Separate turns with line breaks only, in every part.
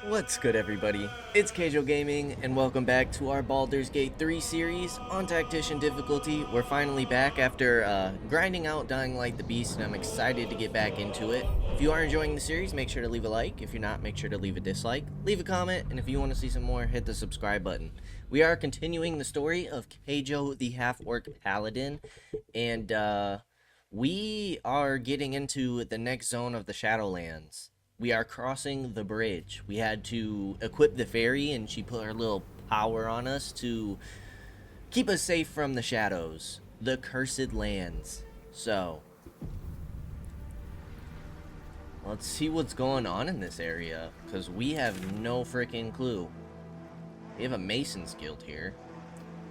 What's good, everybody? It's Kaige-O Gaming, and welcome back to our Baldur's Gate 3 series on Tactician difficulty. We're finally back after grinding out Dying Light the Beast, and I'm excited to get back into it. If you are enjoying the series, make sure to leave a like. If you're not, make sure to leave a dislike. Leave a comment, and if you want to see some more, hit the subscribe button. We are continuing the story of Kaige-O the Half-Orc Paladin, and we are getting into the next zone of the Shadowlands. We are crossing the bridge. We had to equip the fairy, and she put her little power on us to keep us safe from the shadows, the cursed lands. So, let's see what's going on in this area, because we have no freaking clue. We have a Mason's Guild here.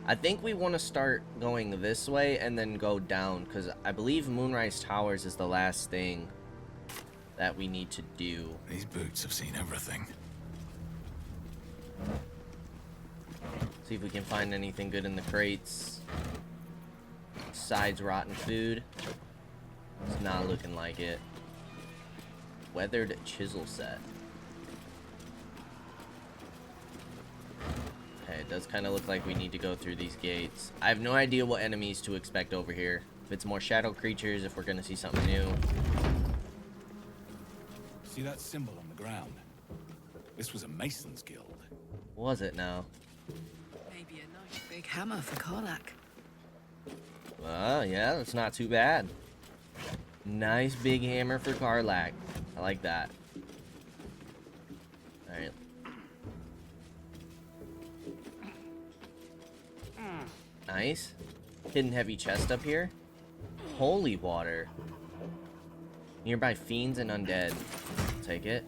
I think we want to start going this way and then go down, because I believe Moonrise Towers is the last thing that we need to do.
These boots have seen everything.
See if we can find anything good in the crates. Besides rotten food. It's not looking like it. Weathered chisel set. Okay, it does kind of look like we need to go through these gates. I have no idea what enemies to expect over here. If it's more shadow creatures, if we're going to see something new.
See that symbol on the ground? This was a Mason's Guild.
Was it now?
Maybe a nice big hammer for Karlak.
Well, yeah, that's not too bad. Nice big hammer for Karlak. I like that. Alright. Nice. Hidden heavy chest up here. Holy water. Nearby fiends and undead. Take it.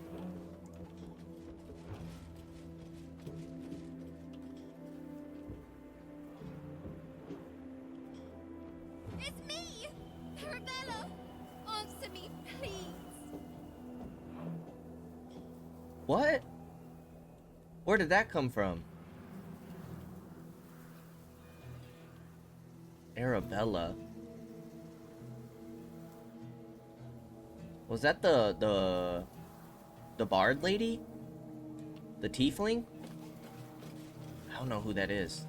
It's me! Arabella! Answer me, please!
What? Where did that come from? Arabella. Was that the bard lady? The tiefling? I don't know who that is.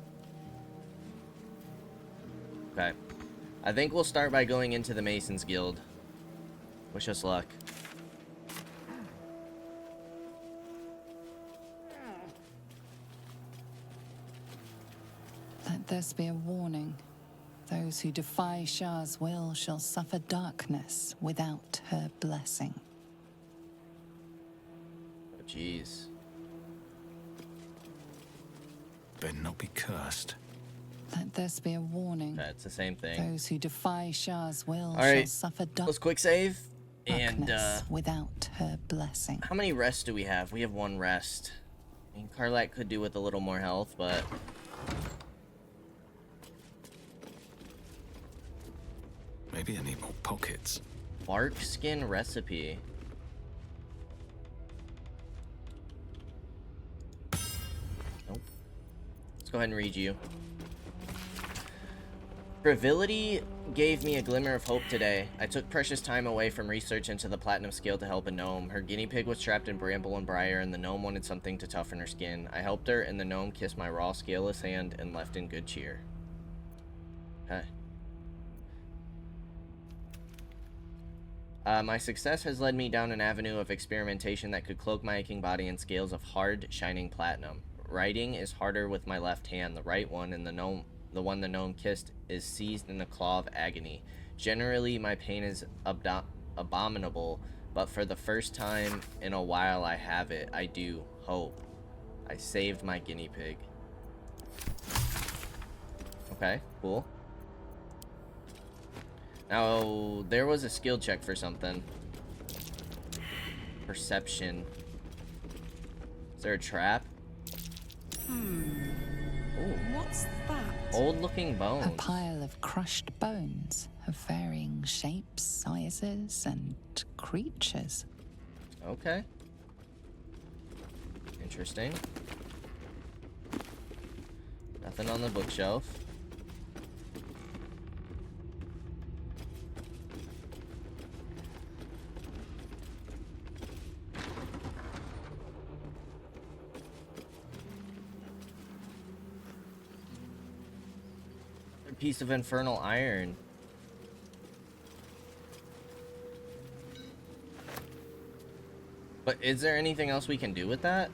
Okay. I think we'll start by going into the Mason's Guild. Wish us luck.
Let this be a warning. Those who defy Shah's will shall suffer darkness without her blessing.
Oh, jeez.
Better not be cursed.
Let this be a warning.
That's the same thing.
Those who defy Shah's will shall
Alright,
suffer
let's quick save. And,
darkness without her blessing.
how many rests do we have? We have one rest. I mean, Karlak could do with a little more health, but...
Maybe I need more pockets.
Bark skin recipe. Nope. Let's go ahead and read you. Frivolity gave me a glimmer of hope today. I took precious time away from research into the platinum scale to help a gnome. Her guinea pig was trapped in bramble and briar, and the gnome wanted something to toughen her skin. I helped her, and the gnome kissed my raw, scaleless hand and left in good cheer. Okay. My success has led me down an avenue of experimentation that could cloak my aching body in scales of hard, shining platinum. Writing is harder with my left hand. The right one, and the one the gnome kissed, is seized in a claw of agony. Generally, my pain is abominable, but for the first time in a while I have it. I do. Hope. I saved my guinea pig. Okay, cool. Now, there was a skill check for something. Perception. Is there a trap? Ooh.
What's that?
Old-looking
A
bones.
pile of crushed bones of varying shapes, sizes, and creatures.
Okay. Interesting. Nothing on the bookshelf. piece of infernal iron. But is there anything else we can do with that?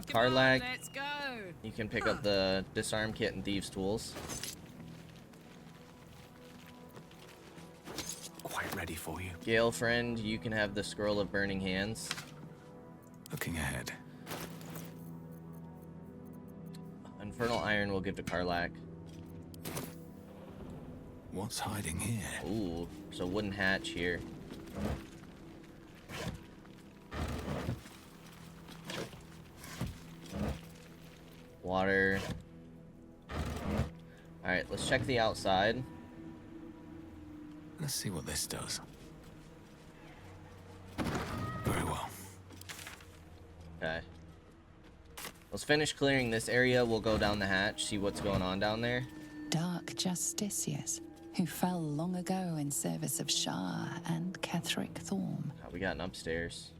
Karlak,
Let's go.
you can pick up the disarm kit and thieves tools.
Quite ready for you.
Gale friend, you can have the scroll of burning hands.
Looking ahead.
Infernal iron we'll give to Karlak.
What's hiding here?
Ooh, so wooden hatch here. Water. Alright, let's check the outside.
Let's see what this does. Very well.
Okay. Let's finish clearing this area. We'll go down the hatch, see what's going on down there.
Dark justiciars, who fell long ago in service of Shah and Ketheric Thorm.
We got an upstairs.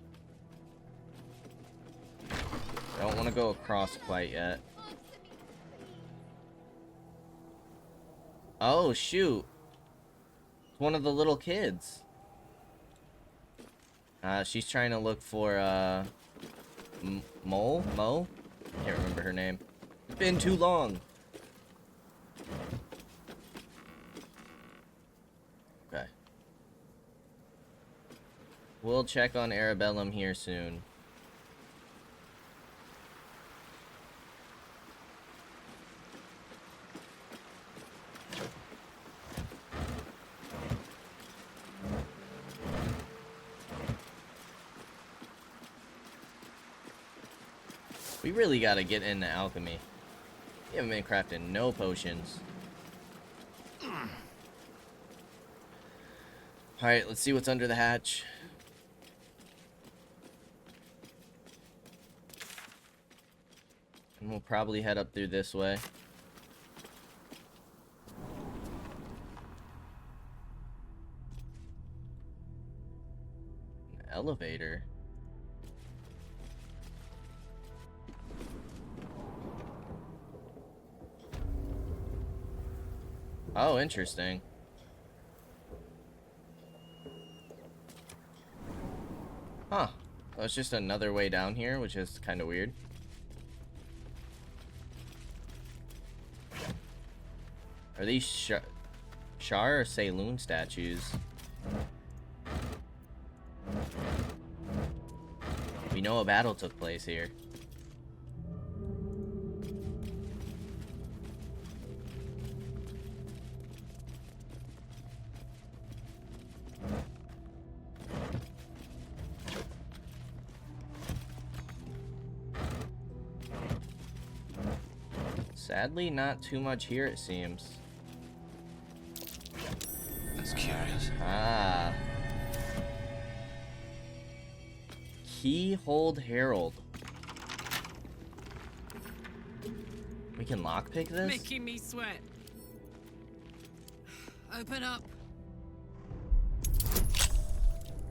I don't want to go across quite yet. Oh, shoot. It's one of the little kids. She's trying to look for, Mo? Can't remember her name. It's been too long. Okay. We'll check on Arabellum here soon. We really gotta get into alchemy. We haven't been crafting no potions. Alright, let's see what's under the hatch. And we'll probably head up through this way. An elevator. Oh, interesting. Huh. Well, it's just another way down here, which is kind of weird. Are these Shar or Saloon statues? We know a battle took place here. Sadly, not too much here, it seems.
That's curious.
Ah. Keyhold Herald. We can lockpick this?
Making me sweat. Open up.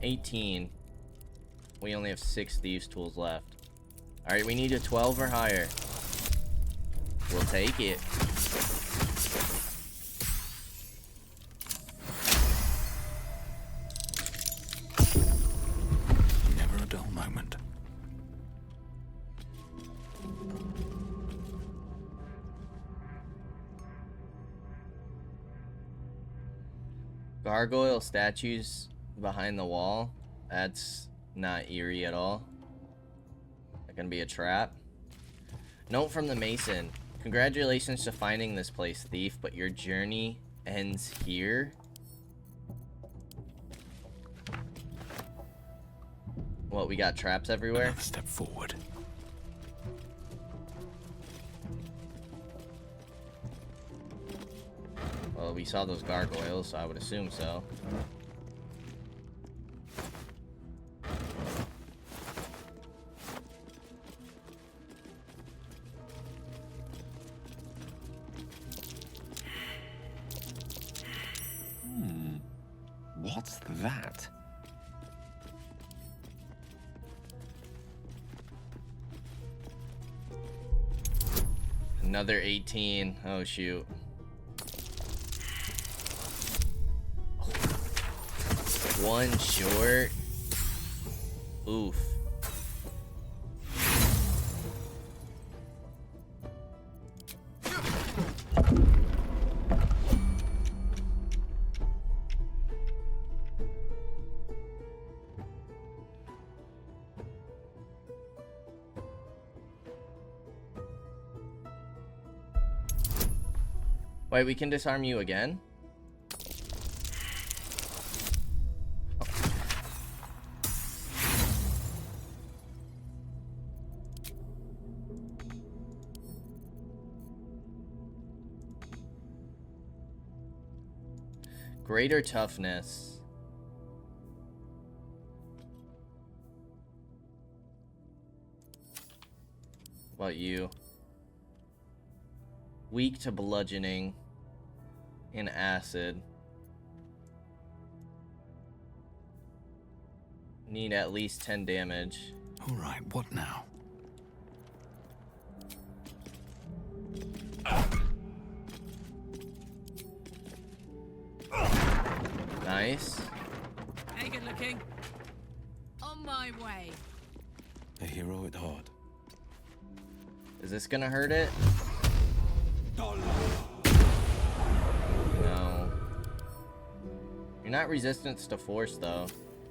18. We only have 6 thieves tools left. Alright, we need a 12 or higher. We'll take it.
Never a dull moment.
Gargoyle statues behind the wall. That's not eerie at all. That gonna be a trap. Note from the Mason. Congratulations to finding this place, thief, but your journey ends here. What, we got traps everywhere?
Another step forward.
Well, we saw those gargoyles, so I would assume so. Another 18. Oh, shoot. One short. Oof. Wait, we can disarm you again? Greater toughness. What about you? Weak to bludgeoning and acid. Need at least 10 damage.
All right, what now?
Nice.
Hey, good looking. On my way.
A hero at heart.
Is this gonna hurt it? No. You're not resistant to force though.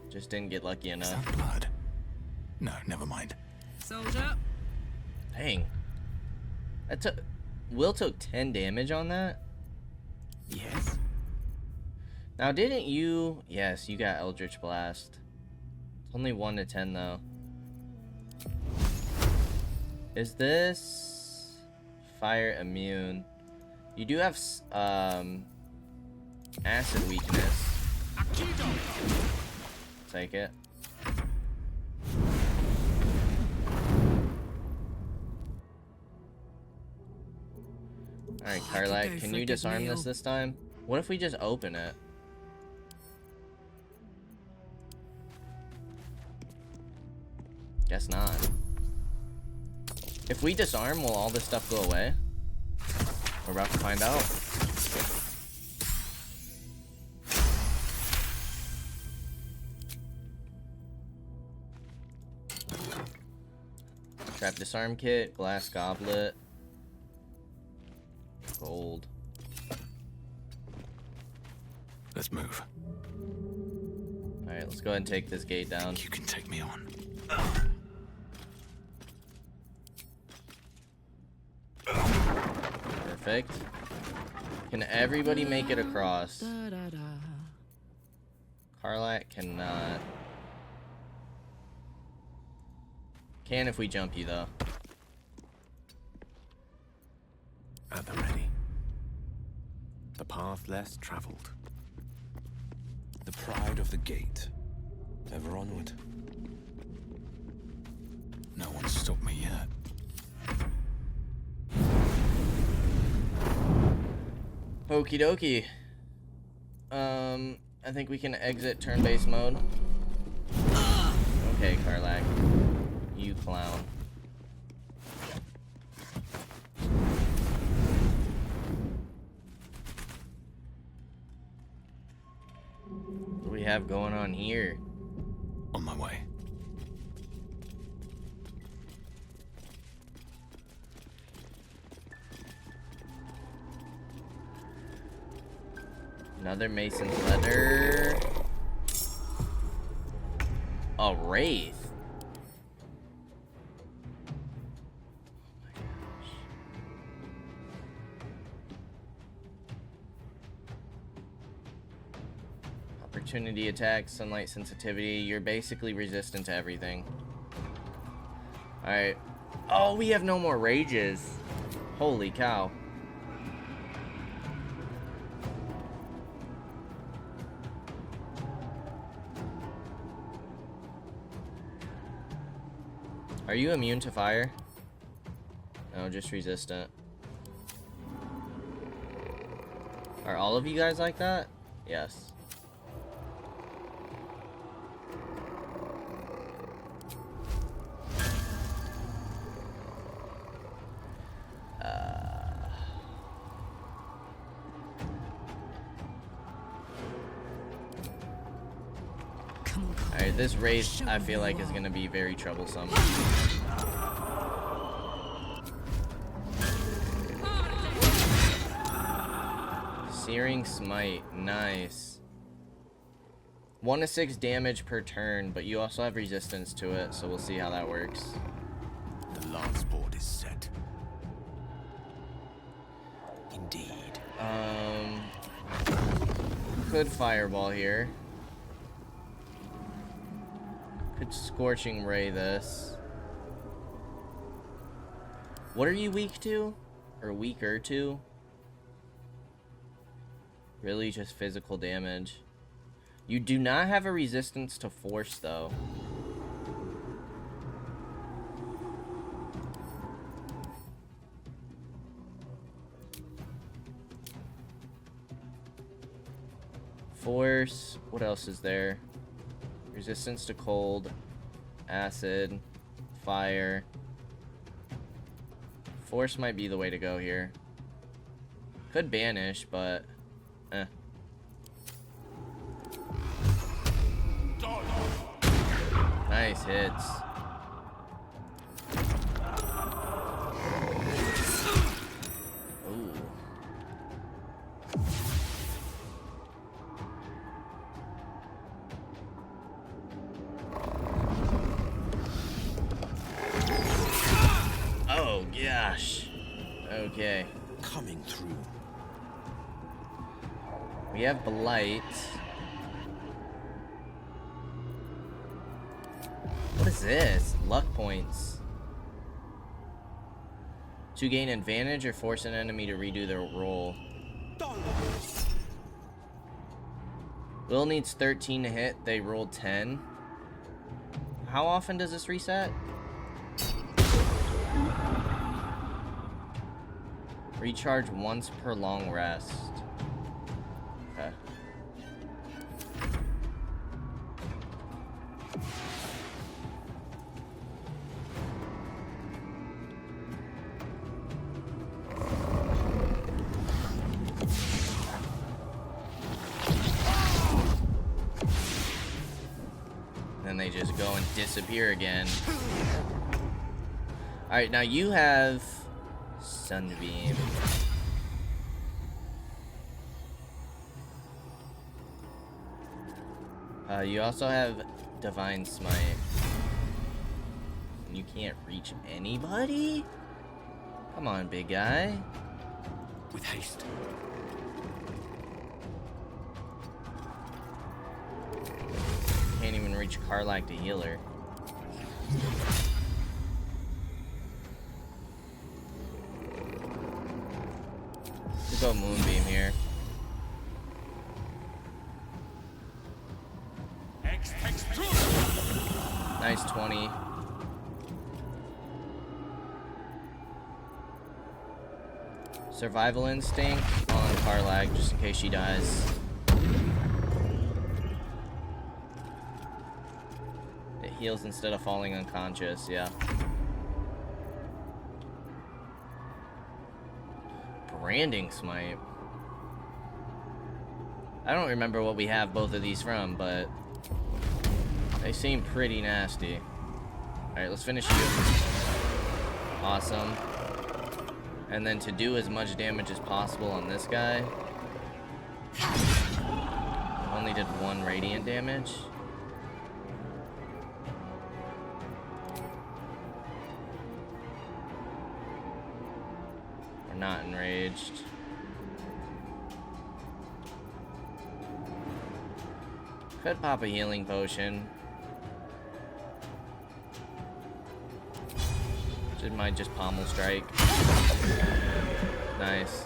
Just didn't get lucky
Is
enough.
that blood? No, never mind.
Soldier.
Dang. That took... Will took 10 damage on that?
Yes?
Now didn't you... Yes, you got Eldritch Blast. It's only 1 to 10 though. Is this... Fire immune? You do have acid weakness. Take it. Alright, Karlak, can you disarm this time? What if we just open it? Guess not. If we disarm, will all this stuff go away? We're about to find out. Trap disarm kit, glass goblet, gold.
Let's move.
Alright, let's go ahead and take this gate down.
You can take me on.
Perfect. Can everybody make it across? Karlak cannot. Can if we jump you though.
At the ready. The path less traveled.
The pride of the gate. Ever onward. No one's stopped me yet.
Okie dokie. I think we can exit turn-based mode. Okay, Karlak. You clown. What do we have going on here?
On my way.
Another Mason's letter. A wraith. Opportunity attack, sunlight sensitivity. You're basically resistant to everything. Alright. Oh, we have no more rages. Holy cow. Are you immune to fire? No, just resistant. Are all of you guys like that? Yes. Alright, this wraith I feel like is gonna be very troublesome. Searing Smite, nice. 1 to 6 damage per turn, but you also have resistance to it, so we'll see how that works.
The lance board is set. Indeed.
Could Fireball here. Could Scorching Ray this. What are you weak to? Or weaker to? Really just physical damage. You do not have a resistance to force though. Force, what else is there? Resistance to cold, acid, fire. Force might be the way to go here. Could banish, but nice hits. Ooh. Oh gosh. Okay.
Coming through.
We have Blight. What is this? Luck points. To gain advantage or force an enemy to redo their roll. Will needs 13 to hit. They rolled 10. How often does this reset? Recharge once per long rest. Okay. Then they just go and disappear again. Alright, now you have Sunbeam. You also have Divine Smite. And you can't reach anybody? Come on, big guy.
With haste.
Can't even reach Karlak to heal her. Let's go Moonbeam here. Nice 20. Survival Instinct on Karlak, just in case she dies. It heals instead of falling unconscious, yeah. Branding Smite. I don't remember what we have both of these from, but they seem pretty nasty. Alright, let's finish you. Awesome. And then to do as much damage as possible on this guy. Only did 1 radiant damage. We're not enraged. Could pop a healing potion. It might just pommel strike. Nice.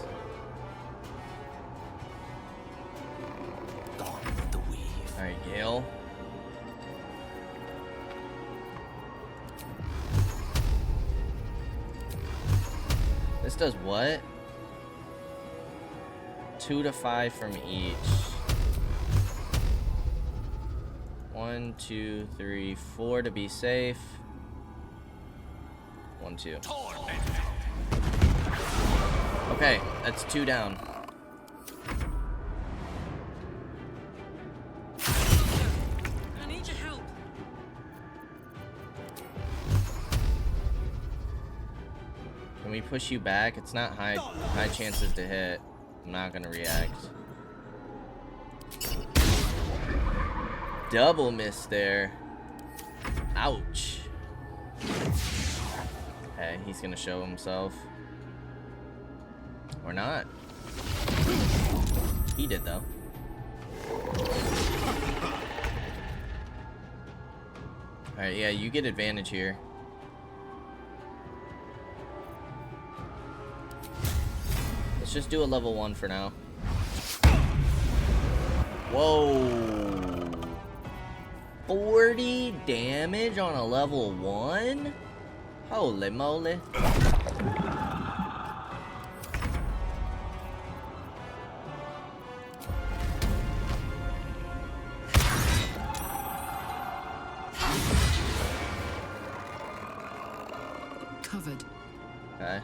Gone with the weave.
Alright, Gale. This does what? 2 to 5 from each. 1, 2, 3, 4 to be safe. 1, 2. Okay, that's 2 down.
I need your help.
Can we push you back? It's not high chances to hit. I'm not gonna react. Double miss there. Ouch. Okay, he's gonna show himself. Or not. He did though. Alright, yeah, you get advantage here. Let's just do a level 1 for now. Whoa. 40 damage on a level 1? Holy moly.
Covered.
Okay.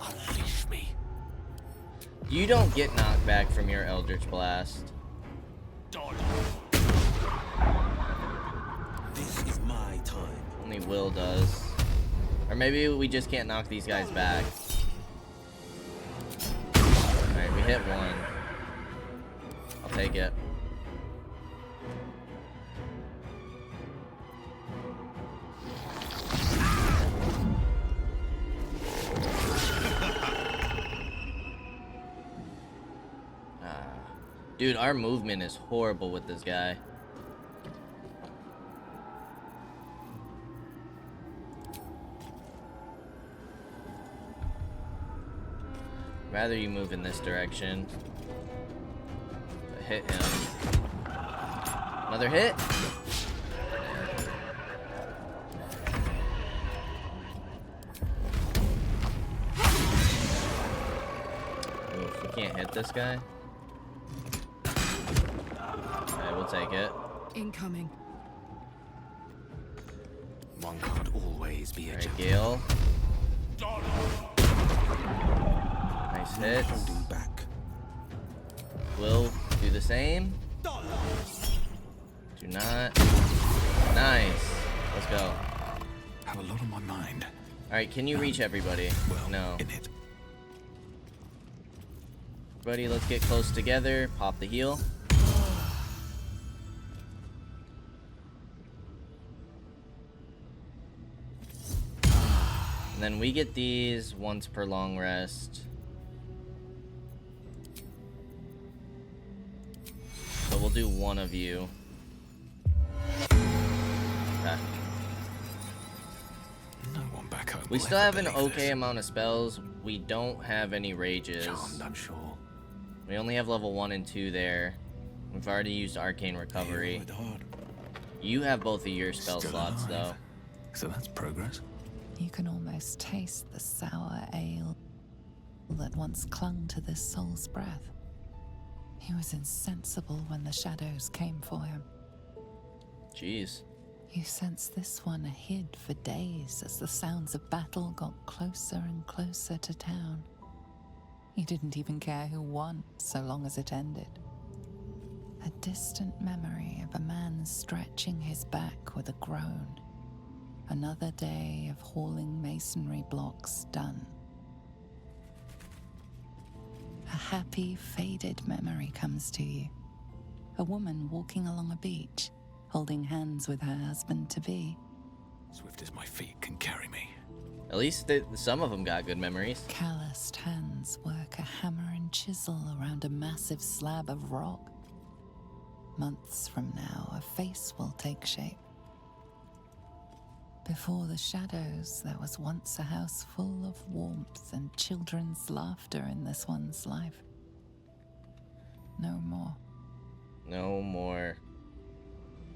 Unleash me.
You don't get knocked back from your Eldritch Blast.
This is my time.
Only Will does. Or maybe we just can't knock these guys back. Alright, we hit one. I'll take it. Dude, our movement is horrible with this guy. Rather you move in this direction. But hit him. Another hit. Oof, we can't hit this guy. Okay, we'll take it.
Incoming.
One can't always be a
Alright,
champion.
Gale. Nice hits.
Holding back.
Will do the same. Do not. Nice. Let's go.
Have a lot on my mind.
Alright, can you reach everybody?
Well,
No.
in it.
Everybody, let's get close together. Pop the heal. And then we get these once per long rest. So we'll do one of you. Okay.
No one back home.
We
will
still
ever
have an
believe
okay
this.
amount of spells. We don't have any rages.
Charmed, I'm sure.
We only have level 1 and 2 there. We've already used Arcane Recovery.
With heart.
You have both of your spell
Still
slots,
alive.
though.
So that's progress.
You can almost taste the sour ale that once clung to this soul's breath. He was insensible when the shadows came for him.
Jeez.
You sense this one hid for days as the sounds of battle got closer and closer to town. He didn't even care who won, so long as it ended. A distant memory of a man stretching his back with a groan. Another day of hauling masonry blocks done. A happy, faded memory comes to you. A woman walking along a beach, holding hands with her husband-to-be.
Swift as my feet can carry me.
At least some of them got good memories.
Calloused hands work a hammer and chisel around a massive slab of rock. Months from now, a face will take shape. Before the shadows, there was once a house full of warmth and children's laughter in this one's life. No more.
No more.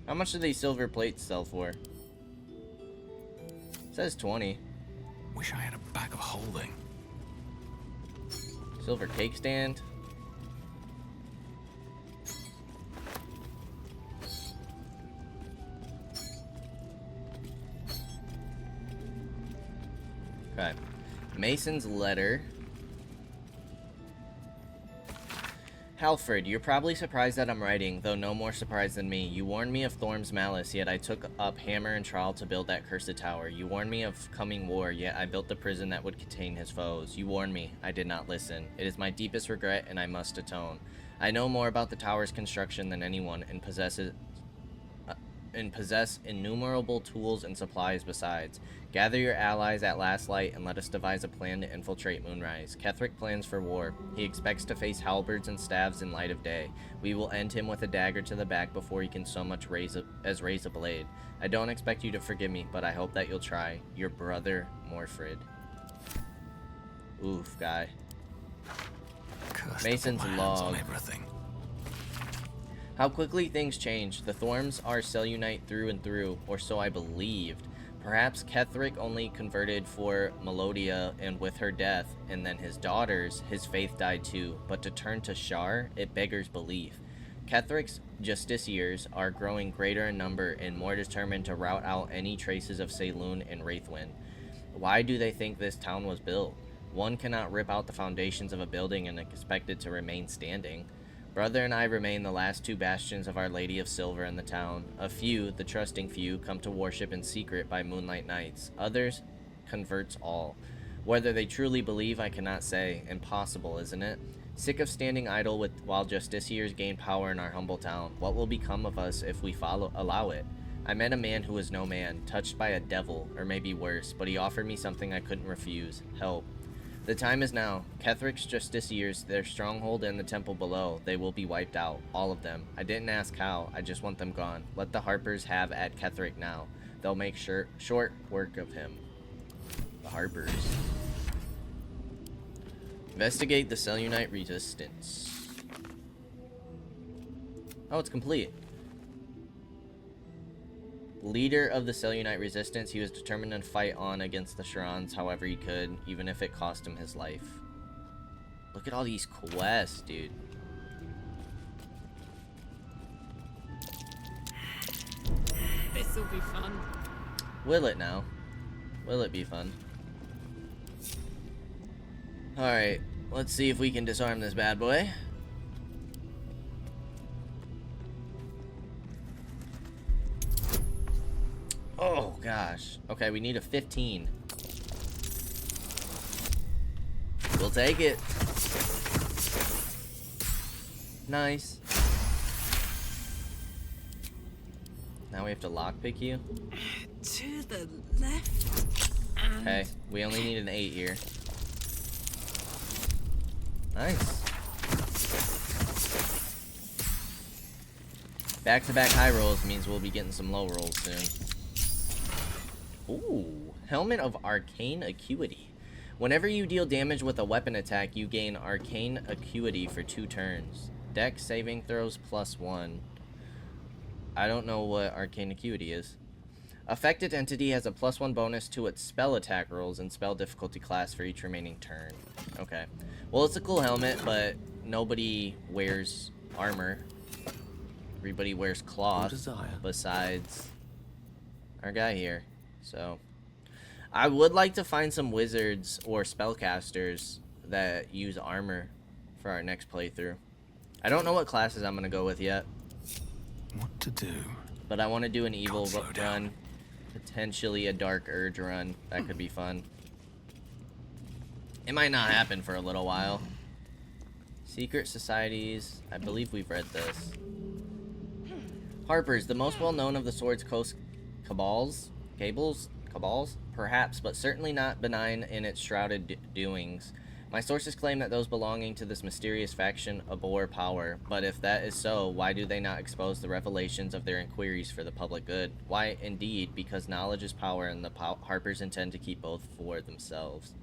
How much do these silver plates sell for? It says 20.
Wish I had a bag of holding.
Silver cake stand. Okay. Mason's letter. Halfred, you're probably surprised that I'm writing, though no more surprised than me. You warned me of Thorm's malice, yet I took up hammer and trowel to build that cursed tower. You warned me of coming war, yet I built the prison that would contain his foes. You warned me. I did not listen. It is my deepest regret, and I must atone. I know more about the tower's construction than anyone, and possess innumerable tools and supplies besides. Gather your allies at last light, and let us devise a plan to infiltrate Moonrise. Ketheric plans for war. He expects to face halberds and staves in light of day. We will end him with a dagger to the back before he can so much raise a blade. I don't expect you to forgive me, but I hope that you'll try. Your brother, Morfrid. Oof, guy. Mason's log.
On everything.
How quickly things change. The Thorms are Cellunite through and through, or so I believed. Perhaps Ketheric only converted for Melodia, and with her death, and then his daughters, his faith died too. But to turn to Shar, it beggars belief. Ketheric's justiciars are growing greater in number and more determined to rout out any traces of Saloon and Wraithwind. Why do they think this town was built? One cannot rip out the foundations of a building and expect it to remain standing. Brother and I remain the last two bastions of Our Lady of Silver in the town. A few, the trusting few, come to worship in secret by moonlight nights. Others, converts all. Whether they truly believe, I cannot say. Impossible, isn't it? Sick of standing idle while justiciars gain power in our humble town. What will become of us if we allow it? I met a man who was no man, touched by a devil, or maybe worse, but he offered me something I couldn't refuse. Help. The time is now. Ketheric's justiciars, their stronghold and the temple below, they will be wiped out. All of them. I didn't ask how. I just want them gone. Let the Harpers have at Ketheric now. They'll make short work of him. The Harpers. Investigate the Cellunite resistance. Oh, it's complete. Leader of the Cellunite resistance, he was determined to fight on against the Sharans however he could, even if it cost him his life. Look at all these quests, dude.
This'll be fun.
Will it now? Will it be fun? Alright, let's see if we can disarm this bad boy. Oh, gosh. Okay, we need a 15. We'll take it. Nice. Now we have to lockpick you?
To the left.
Okay, we only need an 8 here. Nice. Back-to-back high rolls means we'll be getting some low rolls soon. Ooh, Helmet of Arcane Acuity. Whenever you deal damage with a weapon attack, you gain Arcane Acuity for 2 turns. Dex saving throws +1. I don't know what Arcane Acuity is. Affected entity has a +1 bonus to its spell attack rolls and spell difficulty class for each remaining turn. Okay. Well, it's a cool helmet, but nobody wears armor. Everybody wears cloth besides our guy here. So, I would like to find some wizards or spellcasters that use armor for our next playthrough. I don't know what classes I'm going to go with yet.
What to do?
But I want to do an evil run. Potentially a dark urge run. That could be fun. It might not happen for a little while. Secret societies. I believe we've read this. Harpers, the most well-known of the Swords Coast cabals? Cabals? Perhaps, but certainly not benign in its shrouded doings. My sources claim that those belonging to this mysterious faction abhor power, but if that is so, why do they not expose the revelations of their inquiries for the public good? Why, indeed, because knowledge is power, and the Harpers intend to keep both for themselves.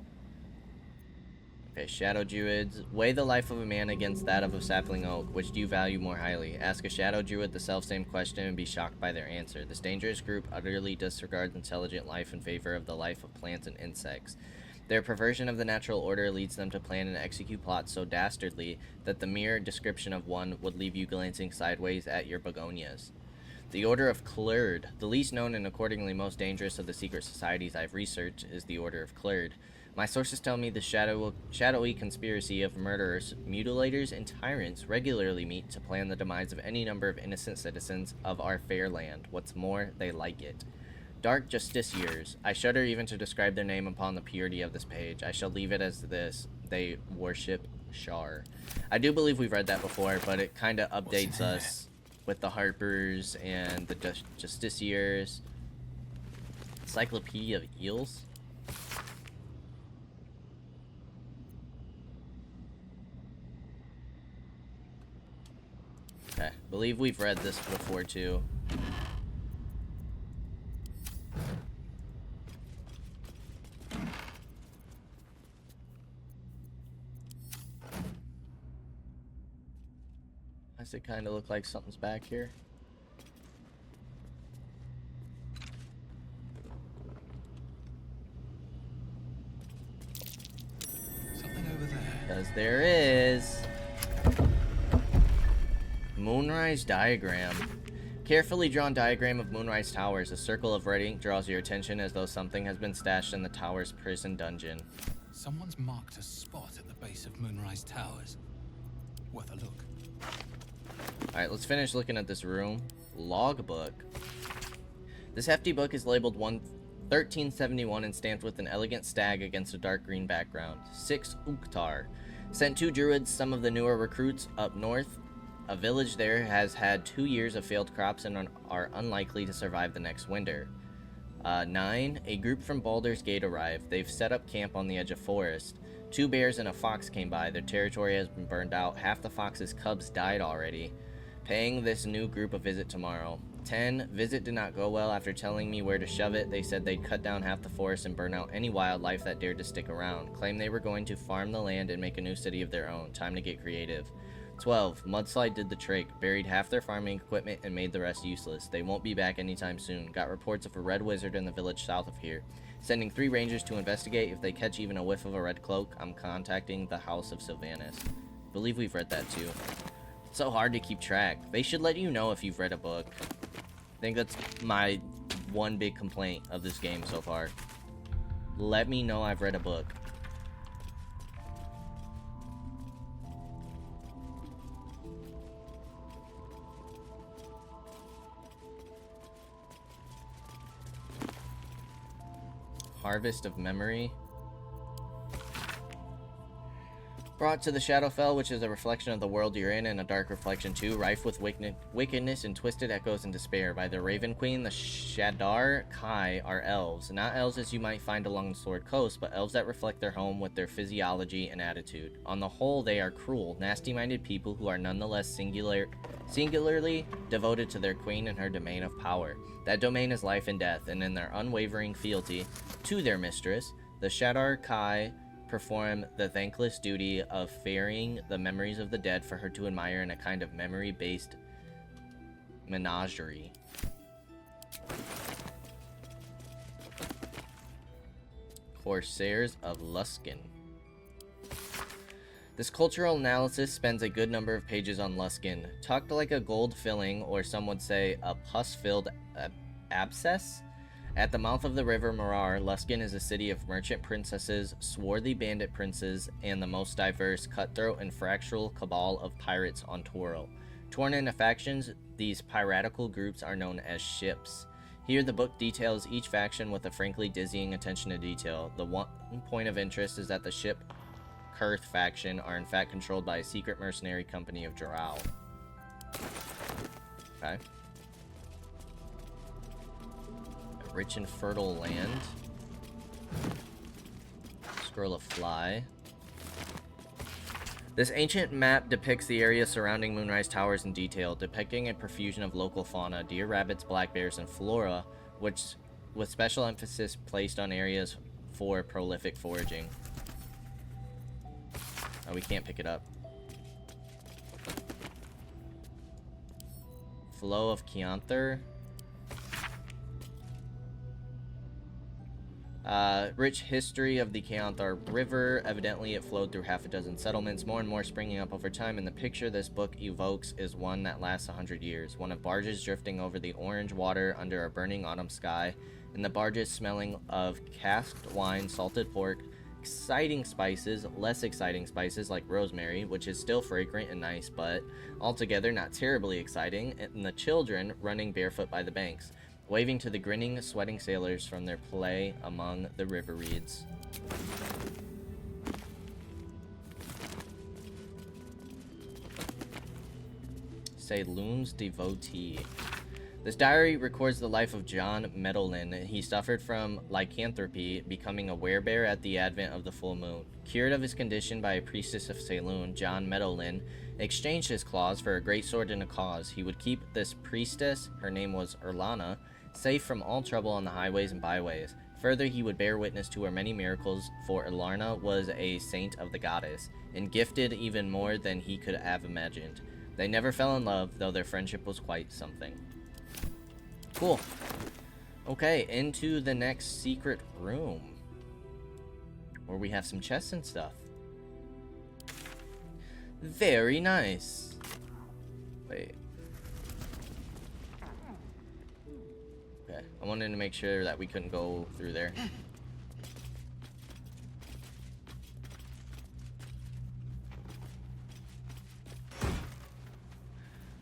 Okay, Shadow Druids. Weigh the life of a man against that of a sapling oak. Which do you value more highly? Ask a Shadow Druid the self-same question and be shocked by their answer. This dangerous group utterly disregards intelligent life in favor of the life of plants and insects. Their perversion of the natural order leads them to plan and execute plots so dastardly that the mere description of one would leave you glancing sideways at your begonias. The Order of Klurd. The least known and accordingly most dangerous of the secret societies I've researched is the Order of Klurd. My sources tell me the shadowy conspiracy of murderers, mutilators, and tyrants regularly meet to plan the demise of any number of innocent citizens of our fair land. What's more, they like it. Dark Justiciars. I shudder even to describe their name upon the purity of this page. I shall leave it as this. They worship Shar. I do believe we've read that before, but it kind of updates us with the Harpers and the Justiciars. Encyclopedia of Eels? Okay, believe we've read this before too. Does it kind of look like something's back here?
Something over there.
Because there is. Moonrise diagram. Carefully drawn diagram of Moonrise Towers. A circle of red ink draws your attention as though something has been stashed in the tower's prison dungeon.
Someone's marked a spot at the base of Moonrise Towers. Worth a look.
Alright, let's finish looking at this room. Logbook. This hefty book is labeled 1371 and stamped with an elegant stag against a dark green background. 6 Uktar. Sent 2 druids, some of the newer recruits, up north. A village there has had 2 years of failed crops and are unlikely to survive the next winter. 9. A group from Baldur's Gate arrived. They've set up camp on the edge of forest. 2 bears and a fox came by. Their territory has been burned out. Half the fox's cubs died already. Paying this new group a visit tomorrow. 10. Visit did not go well. After telling me where to shove it, they said they'd cut down half the forest and burn out any wildlife that dared to stick around. Claimed they were going to farm the land and make a new city of their own. Time to get creative. 12. Mudslide did the trick. Buried half their farming equipment and made the rest useless. They won't be back anytime soon. Got reports of a red wizard in the village south of here. Sending 3 rangers to investigate. If they catch even a whiff of a red cloak, I'm contacting the House of Sylvanas. Believe we've read that too. It's so hard to keep track. They should let you know if you've read a book. I think that's my one big complaint of this game so far. Let me know I've read a book. Harvest of Memory. Brought to the Shadowfell, which is a reflection of the world you're in, and a dark reflection too, rife with wickedness and twisted echoes and despair. By the Raven Queen, the Shadar Kai are elves. Not elves as you might find along the Sword Coast, but elves that reflect their home with their physiology and attitude. On the whole, they are cruel, nasty-minded people who are nonetheless singularly devoted to their queen and her domain of power. That domain is life and death, and in their unwavering fealty to their mistress, the Shadar Kai perform the thankless duty of ferrying the memories of the dead for her to admire in a kind of memory-based menagerie. Corsairs of Luskan. This cultural analysis spends a good number of pages on Luskan. Tucked like a gold filling, or some would say a pus-filled abscess. At the mouth of the river Marar, Luskan is a city of merchant princesses, swarthy bandit princes, and the most diverse, cutthroat, and fractional cabal of pirates on Toro. Torn into factions, these piratical groups are known as ships. Here the book details each faction with a frankly dizzying attention to detail. The one point of interest is that the ship Kurth faction are in fact controlled by a secret mercenary company of Drow. Okay. Rich and fertile land. Scroll of Fly. This ancient map depicts the area surrounding Moonrise Towers in detail, depicting a profusion of local fauna, deer, rabbits, black bears, and flora, which with special emphasis placed on areas for prolific foraging. Oh, we can't pick it up. Flow of Keanther. Rich history of the Kaanthar River. Evidently, it flowed through half a dozen settlements, more and more springing up over time, and the picture this book evokes is one that lasts 100 years. One of barges drifting over the orange water under a burning autumn sky, and the barges smelling of casked wine, salted pork, exciting spices, less exciting spices like rosemary, which is still fragrant and nice, but altogether not terribly exciting, and the children running barefoot by the banks, waving to the grinning, sweating sailors from their play among the river reeds. Saloon's devotee. This diary records the life of John Medellin. He suffered from lycanthropy, becoming a werebear at the advent of the full moon. Cured of his condition by a priestess of Saloon, John Medellin exchanged his claws for a great sword and a cause. He would keep this priestess, her name was Erlana, safe from all trouble on the highways and byways. Further, he would bear witness to her many miracles, for Erlana was a saint of the goddess, and gifted even more than he could have imagined. They never fell in love, though their friendship was quite something. Cool. Okay, into the next secret room, where we have some chests and stuff. Very nice. Wait. Okay, I wanted to make sure that we couldn't go through there.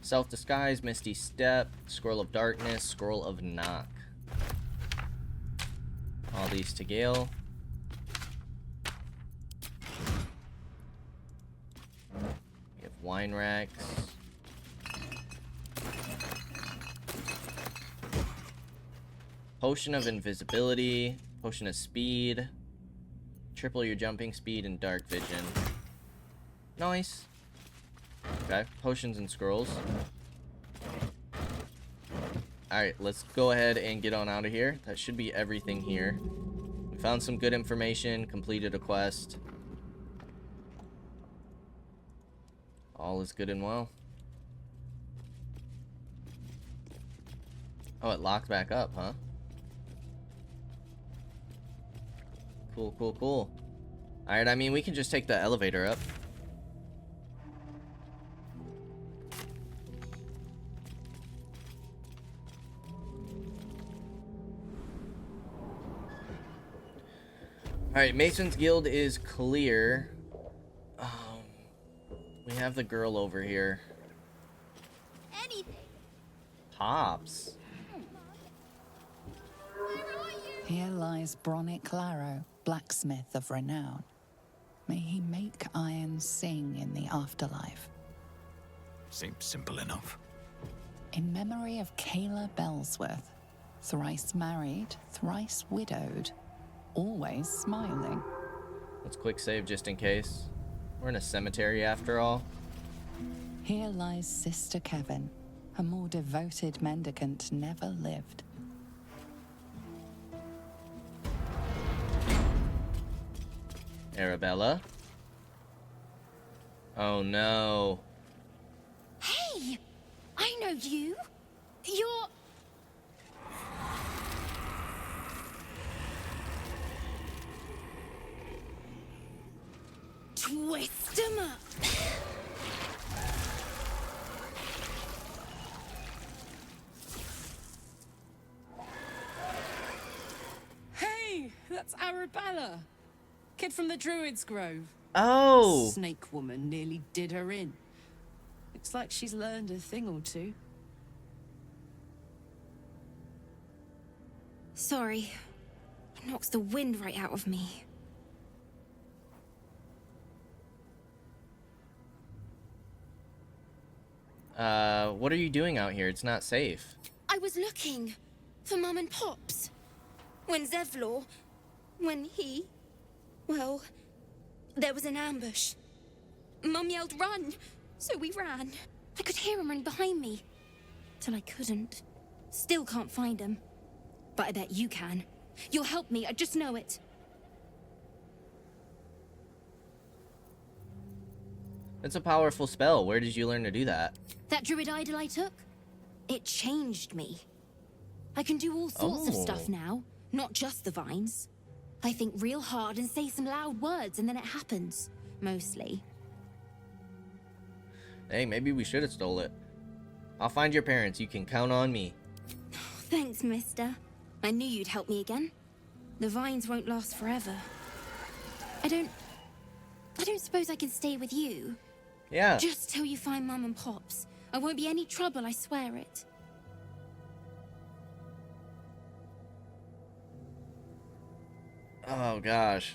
Self-disguise, Misty Step, Scroll of Darkness, Scroll of Knock. All these to Gale. We have wine racks. Potion of Invisibility, Potion of Speed, triple your jumping speed and dark vision. Nice. Okay, potions and scrolls. Alright, let's go ahead and get on out of here. That should be everything here. We found some good information, completed a quest. All is good and well. Oh, it locked back up, huh? Cool, cool, cool. Alright, I mean, we can just take the elevator up. Alright, Mason's Guild is clear. We have the girl over here.
Anything.
Pops.
Where are you?
Here lies Bronick Larrow, blacksmith of renown. May he make iron sing in the afterlife.
Seems simple enough.
In memory of Kayla Bellsworth, thrice married, thrice widowed, always smiling.
Let's quick save just in case. We're in a cemetery after all.
Here lies Sister Kevin. A more devoted mendicant never lived.
Arabella. Oh no.
Hey! I know you. You're... Twist 'em up.
Hey, that's Arabella. Kid from the Druid's Grove.
Oh!
Snake woman nearly did her in. Looks like she's learned a thing or two.
Sorry. It knocks the wind right out of me.
What are you doing out here? It's not safe.
I was looking for Mum and Pops. When Zevlor... When he... Well... There was an ambush. Mum yelled, "Run!" So we ran. I could hear him run behind me. Till I couldn't. Still can't find him. But I bet you can. You'll help me, I just know it.
It's a powerful spell. Where did you learn to do that?
That druid idol I took, it changed me. I can do all sorts of stuff now, not just the vines. I think real hard and say some loud words, and then it happens. Mostly.
Hey, maybe we should have stole it. I'll find your parents. You can count on me.
Thanks, mister. I knew you'd help me again. The vines won't last forever. I don't suppose I can stay with you.
Yeah.
Just till you find Mum and Pops. I won't be any trouble, I swear it.
Oh, gosh.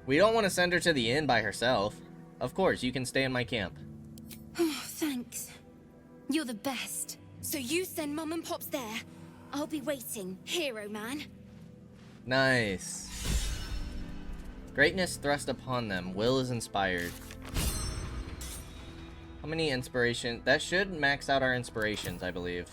We don't want to send her to the inn by herself. Of course, you can stay in my camp.
Oh, thanks. You're the best. So you send Mum and Pops there. I'll be waiting, hero man.
Nice. Greatness thrust upon them. Will is inspired. How many inspiration? That should max out our inspirations, I believe.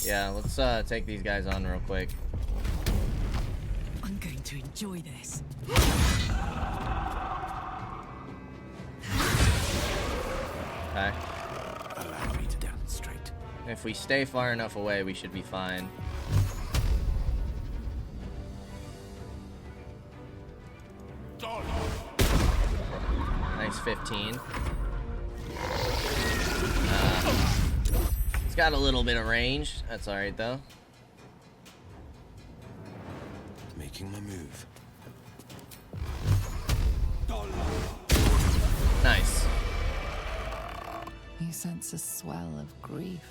Yeah, let's take these guys on real quick.
I'm going to enjoy this.
Okay.
Allow me to demonstrate.
If we stay far enough away, we should be fine. Nice 15. It's got a little bit of range. That's alright, though.
Making my move.
Nice.
You sense a swell of grief.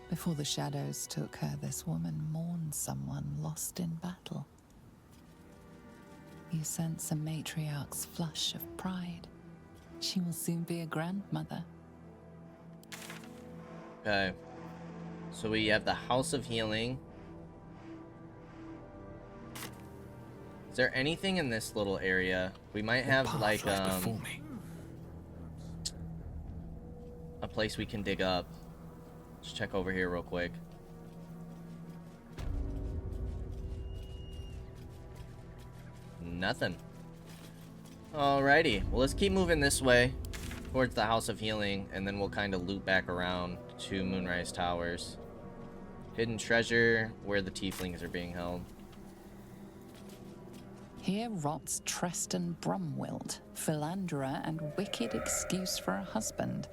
Before the shadows took her, this woman mourned someone lost in battle. You sense a matriarch's flush of pride. She will soon be a grandmother.
Okay. So we have the House of Healing. Is there anything in this little area? We might have
Path
like
lies before me.
a place we can dig up. Let's check over here real quick. Nothing. Alrighty. Well, let's keep moving this way towards the House of Healing, and then we'll kind of loop back around to Moonrise Towers. Hidden treasure, where the tieflings are being held.
Here rots Treston Brumwild, philanderer and wicked excuse for a husband.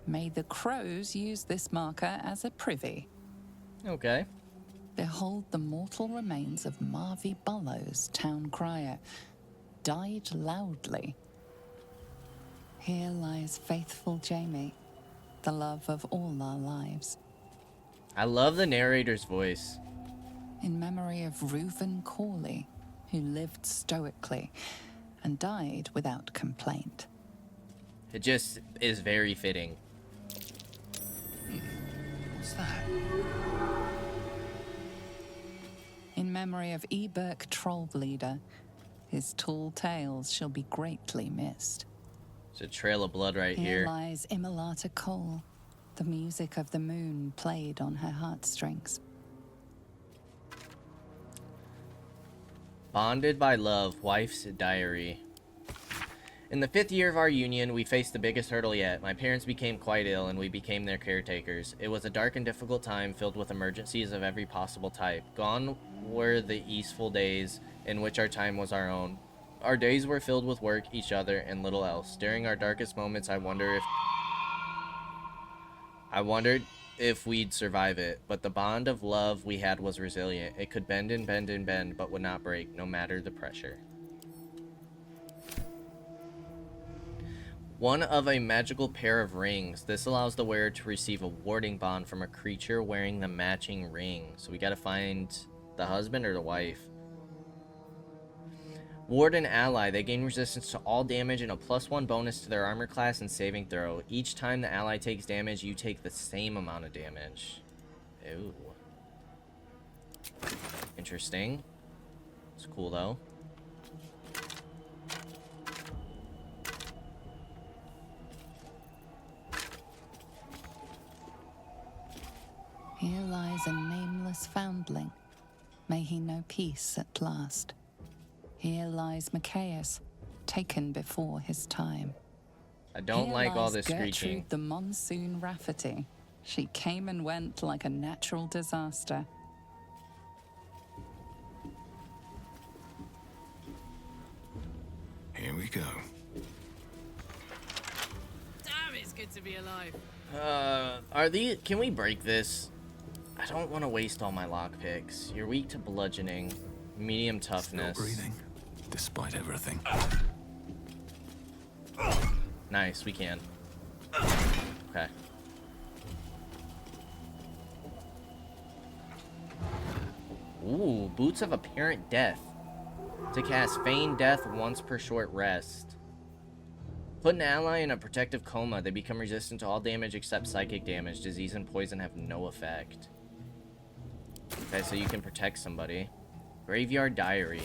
May the crows use this marker as a privy.
Okay.
Behold the mortal remains of Marvy Bullows, town crier, died loudly. Here lies faithful Jamie, the love of all our lives.
I love the narrator's voice.
In memory of Reuven Corley, who lived stoically and died without complaint.
It just is very fitting.
What's that?
In memory of Eberk Trollbleeder, his tall tales shall be greatly missed.
It's a trail of blood right
Here
here.
lies Immolata Cole, the music of the moon played on her heartstrings.
Bonded by love, wife's diary. In the 5th year of our union, we faced the biggest hurdle yet. My parents became quite ill, and we became their caretakers. It was a dark and difficult time filled with emergencies of every possible type. Gone were the easeful days in which our time was our own. Our days were filled with work, each other, and little else. During our darkest moments, I wondered if we'd survive it, but the bond of love we had was resilient. It could bend and bend and bend, but would not break, no matter the pressure. One of a magical pair of rings. This allows the wearer to receive a warding bond from a creature wearing the matching ring. So we gotta find the husband or the wife. Ward an ally. They gain resistance to all damage and a +1 bonus to their armor class and saving throw. Each time the ally takes damage, you take the same amount of damage. Ooh. Interesting. It's cool though.
Here lies a nameless foundling. May he know peace at last. Here lies Macias, taken before his time.
I don't
Here
like all
lies
this
Gertrude
screeching.
the Monsoon Rafferty. She came and went like a natural disaster.
Here we go.
Damn, it's good to be alive.
Can we break this? I don't want to waste all my lockpicks. You're weak to bludgeoning, medium
Still
toughness.
breathing, despite everything.
Nice, we can. Okay. Ooh, Boots of Apparent Death. To cast Feign Death once per short rest. Put an ally in a protective coma. They become resistant to all damage except psychic damage. Disease and poison have no effect. Okay, so you can protect somebody. Graveyard Diary.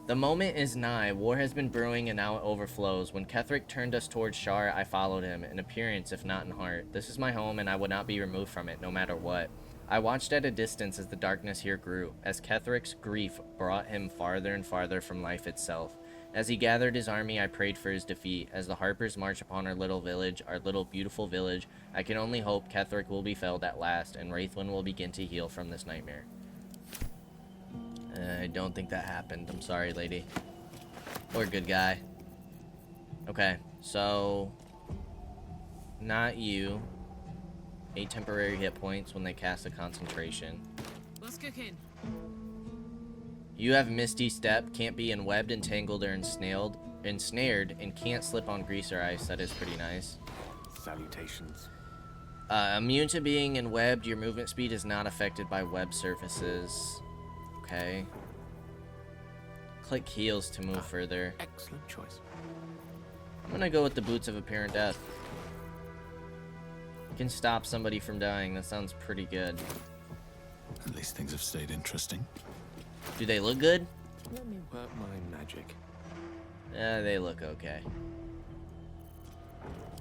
The moment is nigh. War has been brewing and now it overflows. When Ketheric turned us towards Shar, I followed him, in appearance if not in heart. This is my home and I would not be removed from it, no matter what. I watched at a distance as the darkness here grew, as Ketheric's grief brought him farther and farther from life itself. As he gathered his army, I prayed for his defeat. As the Harpers march upon our little village, our little beautiful village, I can only hope Ketheric will be felled at last, and Wraithwin will begin to heal from this nightmare. I don't think that happened. I'm sorry, lady. Or good guy. Okay, so... Not you. 8 temporary hit points when they cast a concentration.
What's cooking?
You have Misty Step, can't be enwebbed, entangled, or ensnared, and can't slip on grease or ice. That is pretty nice.
Salutations.
Immune to being enwebbed, your movement speed is not affected by web surfaces. Okay. Click heals to move further.
Excellent choice.
I'm gonna go with the Boots of Apparent Death. You can stop somebody from dying. That sounds pretty good.
At least things have stayed interesting.
Do they look good?
Let me work my magic.
Yeah, they look okay.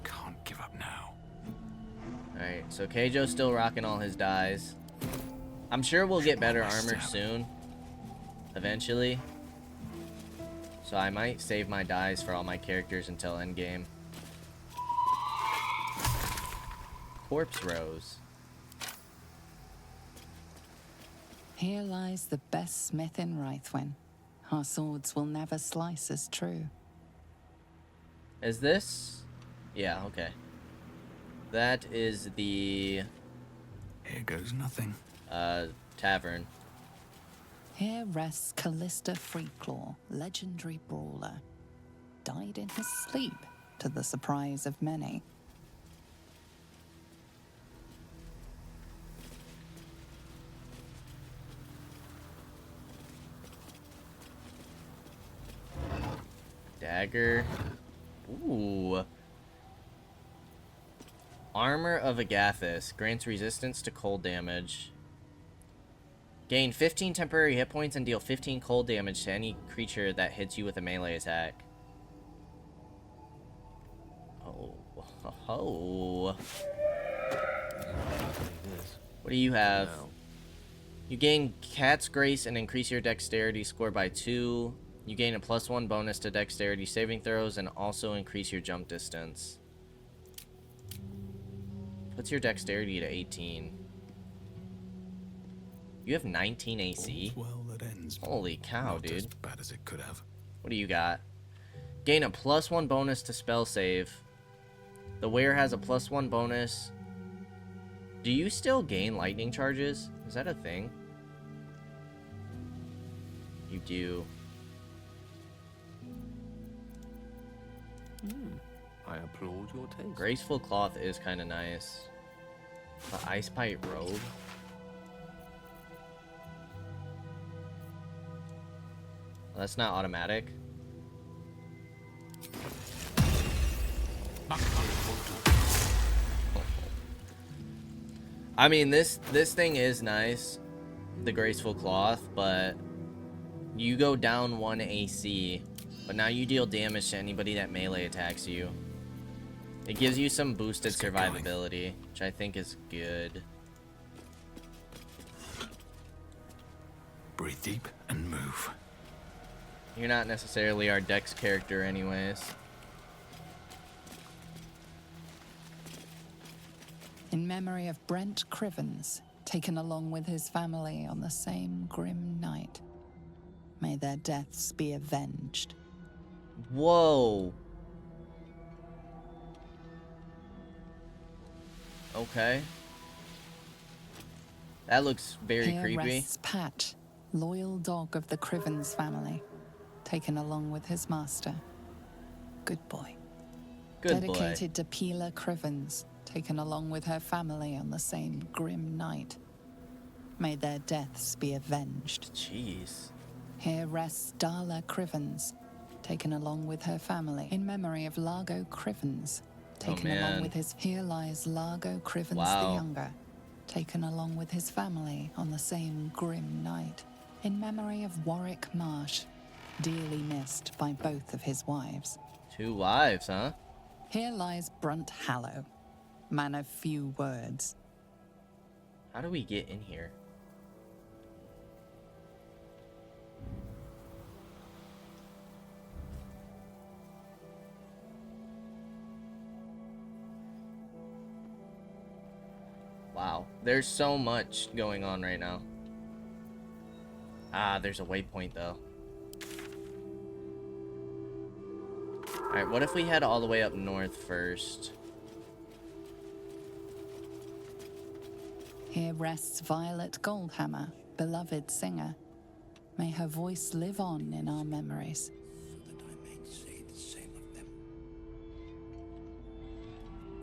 Can't give up now.
Alright, so Kaige-O's still rocking all his dies. I'm sure we'll get better
Nice
armor
stab.
soon. Eventually. So I might save my dies for all my characters until endgame. Corpse Rose.
Here lies the best smith in Wraithwin. Our swords will never slice as true.
Is this? Yeah, okay. That is the
Here goes nothing.
tavern.
Here rests Callista Freeclaw, legendary brawler. Died in his sleep, to the surprise of many.
Dagger. Ooh. Armor of Agathis. Grants resistance to cold damage. Gain 15 temporary hit points and deal 15 cold damage to any creature that hits you with a melee attack. Oh. Oh. What do you have? You gain Cat's Grace and increase your dexterity score by 2. You gain a +1 bonus to dexterity saving throws and also increase your jump distance. Puts your dexterity to 18. You have 19 AC?
All's well that ends.
Holy cow,
Not as
dude.
bad as it could have.
What do you got? Gain a +1 bonus to spell save. The wearer has a +1 bonus. Do you still gain lightning charges? Is that a thing? You do.
I applaud your taste.
Graceful Cloth is kind of nice. The Ice Bite Robe. That's not automatic. I mean, this thing is nice, the Graceful Cloth, but you go down 1 AC, but now you deal damage to anybody that melee attacks you. It gives you some boosted
Let's get going.
survivability, which I think is good.
Breathe deep and move.
You're not necessarily our Dex character anyways.
In memory of Brent Crivens, taken along with his family on the same grim night. May their deaths be avenged.
Whoa. Okay. That looks very
Here
creepy.
rests Pat, loyal dog of the Crivens family, taken along with his master. Good boy.
Good
Dedicated to Pila Crivens, taken along with her family on the same grim night. May their deaths be avenged.
boy. Jeez.
Here rests Darla Crivens, taken along with her family in memory of Largo Crivens, taken along
man.
with his. Here lies Largo Crivens
Wow.
the Younger, taken along with his family on the same grim night, in memory of Warwick Marsh, dearly missed by both of his wives.
2 wives, huh?
Here lies Brunt Hallow, man of few words.
How do we get in here? Wow, there's so much going on right now. Ah, there's a waypoint though. Alright, what if we head all the way up north first?
Here rests Violet Goldhammer, beloved singer. May her voice live on in our memories.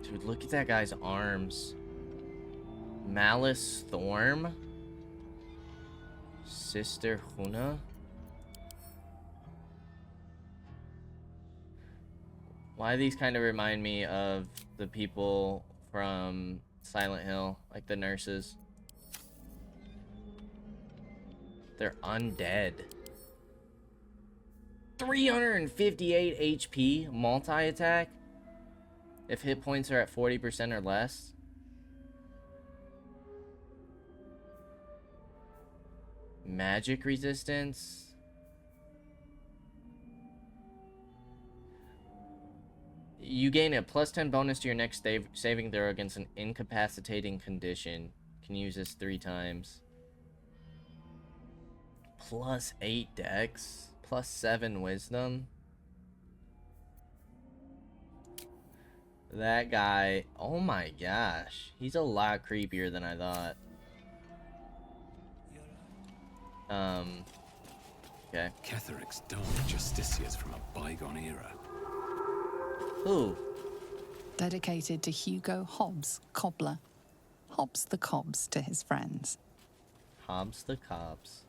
Dude, look at that guy's arms. Malice Thorm? Sister Huna? Why these kind of remind me of the people from Silent Hill, like the nurses. They're undead. 358 HP, multi-attack. If hit points are at 40% or less. Magic resistance. You gain a +10 bonus to your next saving throw against an incapacitating condition. Can use this 3 times. +8 dex. +7 wisdom. That guy, oh my gosh. He's a lot creepier than I thought. Okay.
Ketheric's dark justiciars from a bygone era.
Who?
Dedicated to Hugo Hobbs, cobbler. Hobbs the Cobbs to his friends.
Hobbs the Cobbs.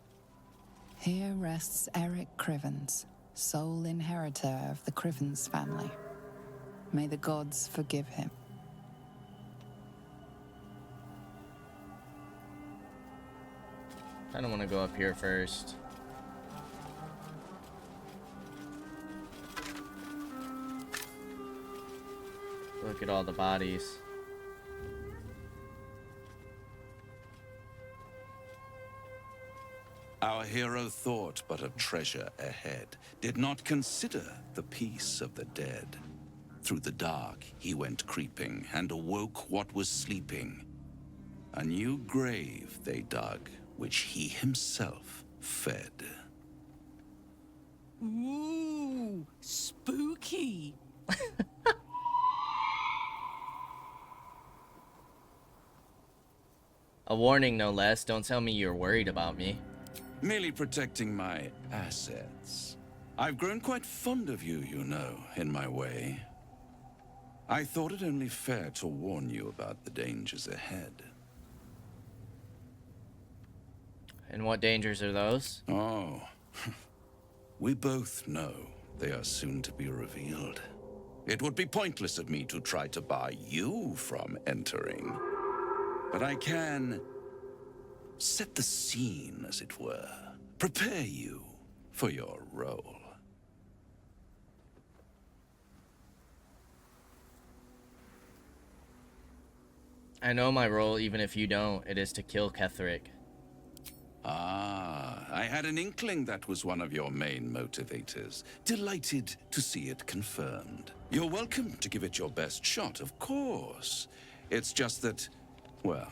Here rests Eric Crivens, sole inheritor of the Crivens family. May the gods forgive him.
I don't want to go up here first. Look at all the bodies.
Our hero thought but of treasure ahead, did not consider the peace of the dead. Through the dark he went creeping, and awoke what was sleeping. A new grave they dug, which he himself fed.
Ooh, spooky.
A warning, no less. Don't tell me you're worried about me.
Merely protecting my assets. I've grown quite fond of you, you know, in my way. I thought it only fair to warn you about the dangers ahead.
And what dangers are those?
Oh, we both know they are soon to be revealed. It would be pointless of me to try to bar you from entering. But I can set the scene, as it were. Prepare you for your role.
I know my role, even if you don't. It is to kill Ketheric.
Ah, I had an inkling that was one of your main motivators. Delighted to see it confirmed. You're welcome to give it your best shot, of course. It's just that, well,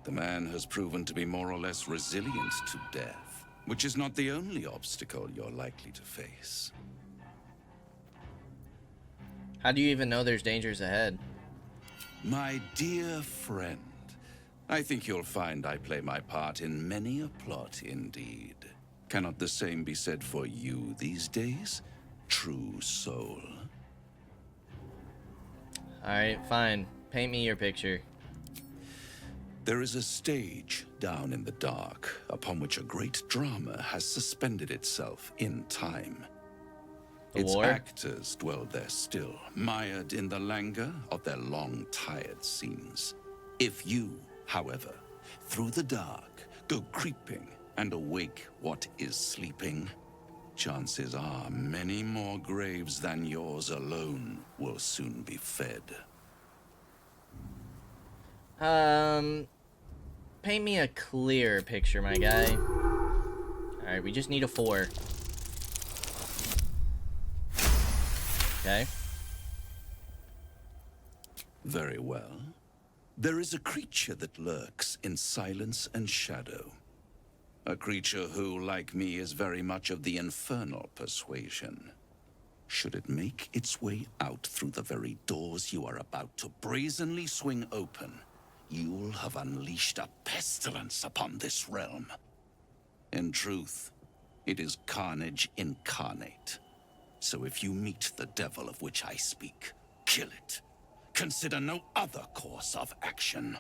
the man has proven to be more or less resilient to death, which is not the only obstacle you're likely to face.
How do you even know there's dangers ahead?
My dear friend, I think you'll find I play my part in many a plot indeed. Cannot the same be said for you these days, true soul?
Alright, fine. Paint me your picture.
There is a stage down in the dark upon which a great drama has suspended itself in time.
The
Its
war?
actors dwell there still, mired in the languor of their long, tired scenes. If you, however, through the dark, go creeping and awake what is sleeping, chances are many more graves than yours alone will soon be fed.
Paint me a clear picture, my guy. Alright, we just need a 4. Okay.
Very well. There is a creature that lurks in silence and shadow. A creature who, like me, is very much of the infernal persuasion. Should it make its way out through the very doors you are about to brazenly swing open, you'll have unleashed a pestilence upon this realm. In truth, it is carnage incarnate. So if you meet the devil of which I speak, kill it. Consider no other course of action.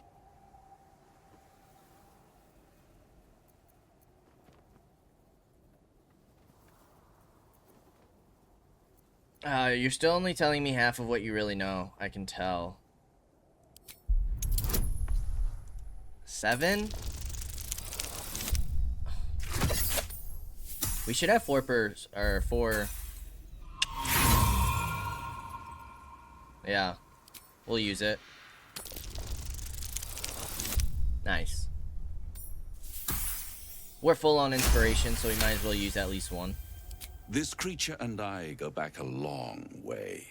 You're still only telling me half of what you really know. I can tell. 7? We should have 4 or 4. Yeah. We'll use it. Nice. We're full on inspiration, so we might as well use at least 1.
This creature and I go back a long way.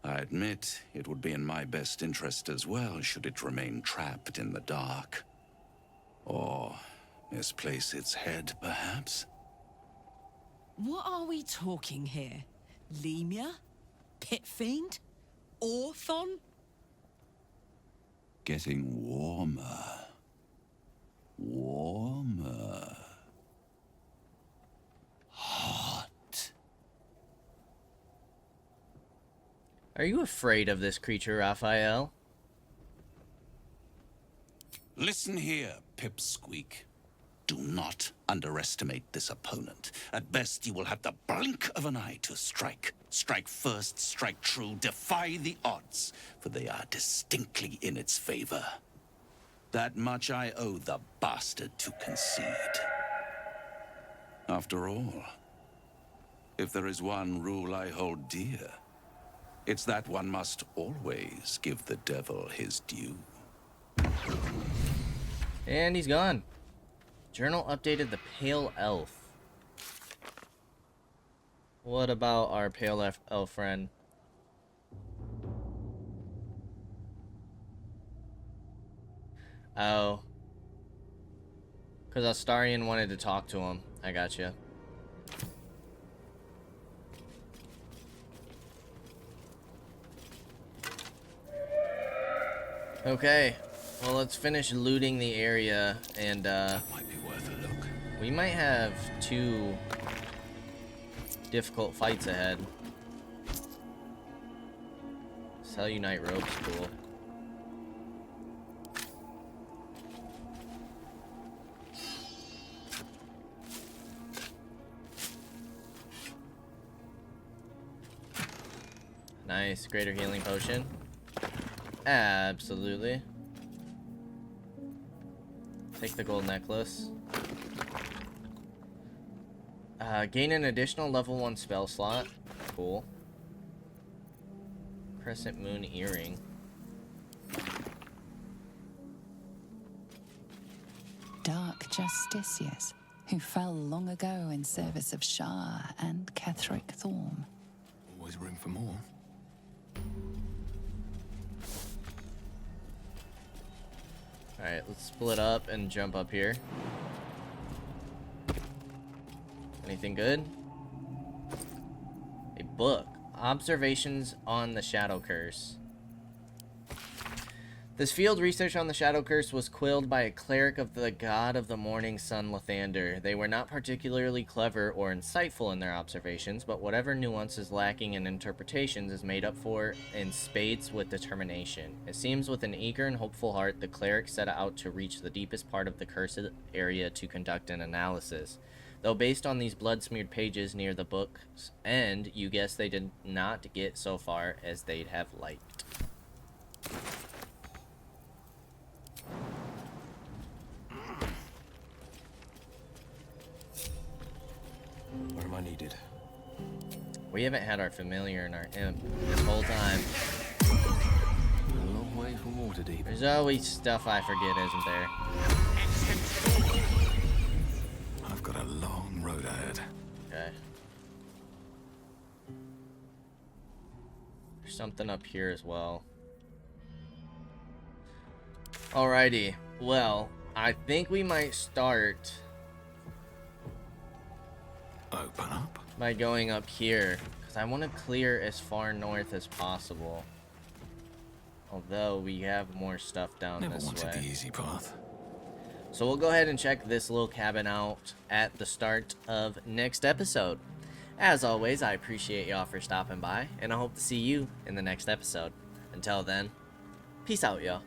I admit it would be in my best interest as well should it remain trapped in the dark. Or misplace its head, perhaps?
What are we talking here? Lemur? Pit fiend? Orthon?
Getting warmer. Warmer. Hot.
Are you afraid of this creature, Raphael?
Listen here, Pipsqueak. Do not underestimate this opponent. At best, you will have the blink of an eye to strike. Strike first, strike true, defy the odds, for they are distinctly in its favor. That much I owe the bastard to concede. After all, if there is one rule I hold dear, it's that one must always give the devil his due.
And he's gone. Journal updated the Pale Elf. What about our Pale Elf friend? Oh. Because Astarion wanted to talk to him. I gotcha. Okay. Well, let's finish looting the area, and
That might be worth a look.
we might have 2 difficult fights ahead. Cellunite rope's cool. Nice, greater healing potion. Absolutely. Take the gold necklace. Gain an additional level 1 spell slot. Cool. Crescent Moon Earring.
Dark Justicius, who fell long ago in service of Shah and Ketheric Thorm.
Always room for more.
Alright, let's split up and jump up here. Anything good? A book. Observations on the Shadow Curse. This field research on the Shadow Curse was quilled by a cleric of the god of the morning sun, Lathander. They were not particularly clever or insightful in their observations, but whatever nuance is lacking in interpretations is made up for in spades with determination. It seems with an eager and hopeful heart, the cleric set out to reach the deepest part of the cursed area to conduct an analysis. Though based on these blood-smeared pages near the book's end, you guess they did not get so far as they'd have liked.
Where am I needed?
We haven't had our familiar and our imp this whole time.
A long way from Waterdeep.
There's always stuff I forget, isn't there?
I've got a long road ahead.
Okay. There's something up here as well. Alrighty. Well, I think we might start
Open up.
by going up here, because I want to clear as far north as possible. Although we have more stuff down
Never
this
wanted
way.
the easy path.
So we'll go ahead and check this little cabin out at the start of next episode. As always, I appreciate y'all for stopping by, and I hope to see you in the next episode. Until then, peace out, y'all.